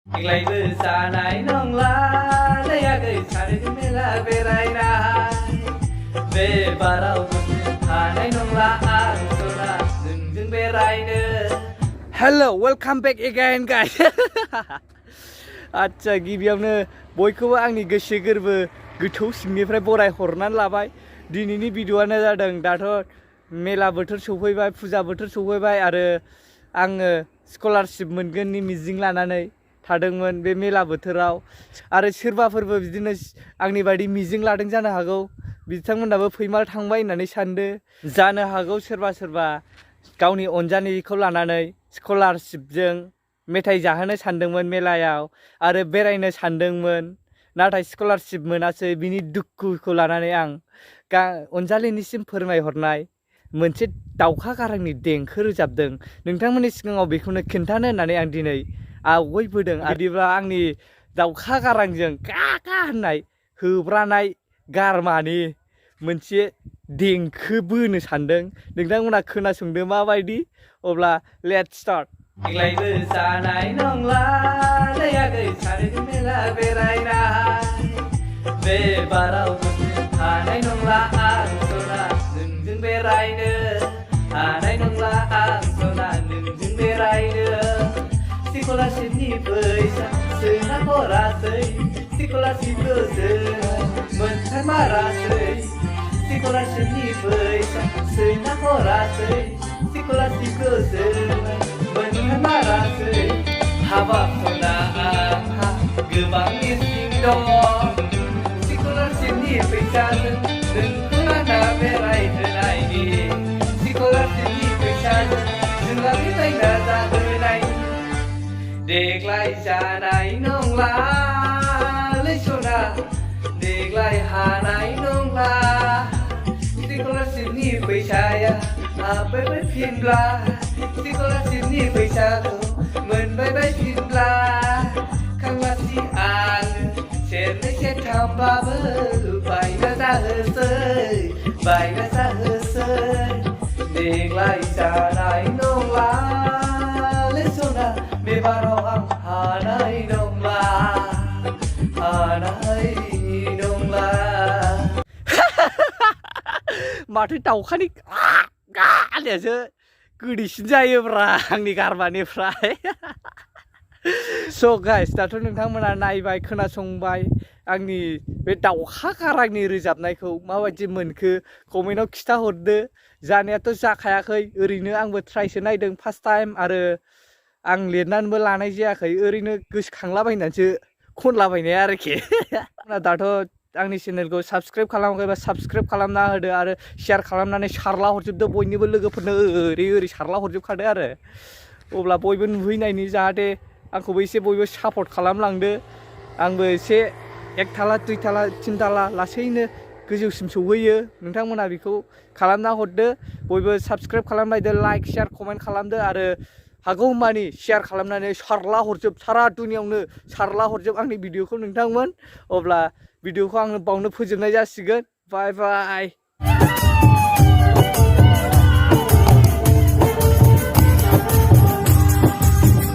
देग्लायबो जानाय नंला दैयाखै सानैजों मेला बेरायनाय बे बाराव हानाय नंला आं सना नोंजों बेरायनो hello welcome back again guys आच्छा गिबियावनो बयखौबो आंनि गोसो गोरबो गोथौ सिंनिफ्राय बराय हरनानै लाबाय दिनैनि भिडिअआनो जादों दाथ' मेला बोथोर सफैबाय फुजा बोथोर सफैबाय आरो आङो स्कलारशिप मोनगोननि मिजिं लानानै थादोंमोन बे मेला बोथोराव आरो सोरबाफोरबो बिदिनो आंनि बायदि मिजिं लादों जानो हागौ बिथांमोनाबो फैमाल थांबाय होननानै सानदो जानो हागौ सोरबा गावनि अनजालिखौ लानानै स्कलारशिपजों मेथाइ जाहोनो सानदोंमोन मेलायाव आरो बेरायनो सानदोंमोन नाथाय स्कलारशिप मोनासै बिनि दुखुखौ लानानै आं अनजालिनिसिम फोरमायहरनाय मोनसे दावखा गारांनि देंखो रोजाबदों नोंथांमोननि सिगाङाव बेखौनो खिन्थानो होननानै आं दिनै आवगायबोदों बिदिब्ला आंनि दावखा गारांजों गा गा होननाय होब्रानाय गारमानि मोनसे देंखो बोनो सानदों नोंथांमोना खोनासंदो माबायदि अब्ला लेट्स स्टार्ट देग्लायबो जानाय नंला दैयाखै सानैजों मेला बेरायनाय बे बाराव हानाय नंला आं सना नोंजों बेरायनो हानाय नंला आं सना नोंजों बेरायनो स्कलारशिपनि फैसा सोना हरासै स्कलारशिपखौ जों मोनथारमारासै स्कलारशिपनि फैसा सोना हरासै स्कलारशिपखौ जों मोनथारमारासै हाबाब सना आंहा गोबां मिजिं दङ स्कलारशिपनि फैसाजों नोंखौ लाना बेरायहोनायनि स्कलारशिपनि फैसाजों जोंहा बेरायना जाहोनाय देग्लाय जानाय नंलालै सना देग्लाय हानाय नंला स्कलारशिपनि फैसाया हाबबाय फिनब्ला स्कलारशिपनि फैसाखौ मोनबाय बायफिनब्ला खांलासि आङो सेरनै सेरथामबाबो बायना जाहोसै देग्लाय जानाय नंलालै सना बेबाराव आं हानाय नंला माथो दाउखानि गालियासो गोदैसिन जायोब्रा आंनि गारमानिफ्राय स' गाइस दाथ' नोंथांमोना नायबाय खोनासंबाय आंनि बे दाउखा गारांनि रोजाबनायखौ माबायदि मोनखो कमेन्टआव खिथाहरदो जानायाथ' जाखायाखै ओरैनो आंबो ट्राइसो नायदों फार्स्ट टाइम आरो आं लिरनानैबो लानाय जायाखै ओरैनो गोसोखांलाबायनानैसो खनलाबायनाय आरोखि दाथ' आंनि चेनेलखौ साबस्क्राइब खालामाखैबा साबस्क्राइब खालामना होदो आरो शेयार खालामनानै सारला हरजोबदो बयनिबो लोगोफोरनो ओरै सारला हरजोबखादो आरो अब्ला बयबो नुहैनायनि जाहाथे आंखौबो एसे बयबो सापर्ट खालामलांदो आंबो एसे 1 थाला 2 थाला 3 थाला लासैनो गोजौसिम सौहैयो नोंथांमोना बेखौ खालामना हरदो बयबो साबस्क्राइब खालामलायदो लाइक शेयार कमेन्ट खालामदो आरो हागौमानि शेयार खालामनानै सारला हरजोब सारा दुनियावनो सारला हरजोब आंनि भिडिअखौ नोंथांमोन अब्ला भिडिअखौ आङो बावनो फोजोबनाय जासिगोन बाय बाय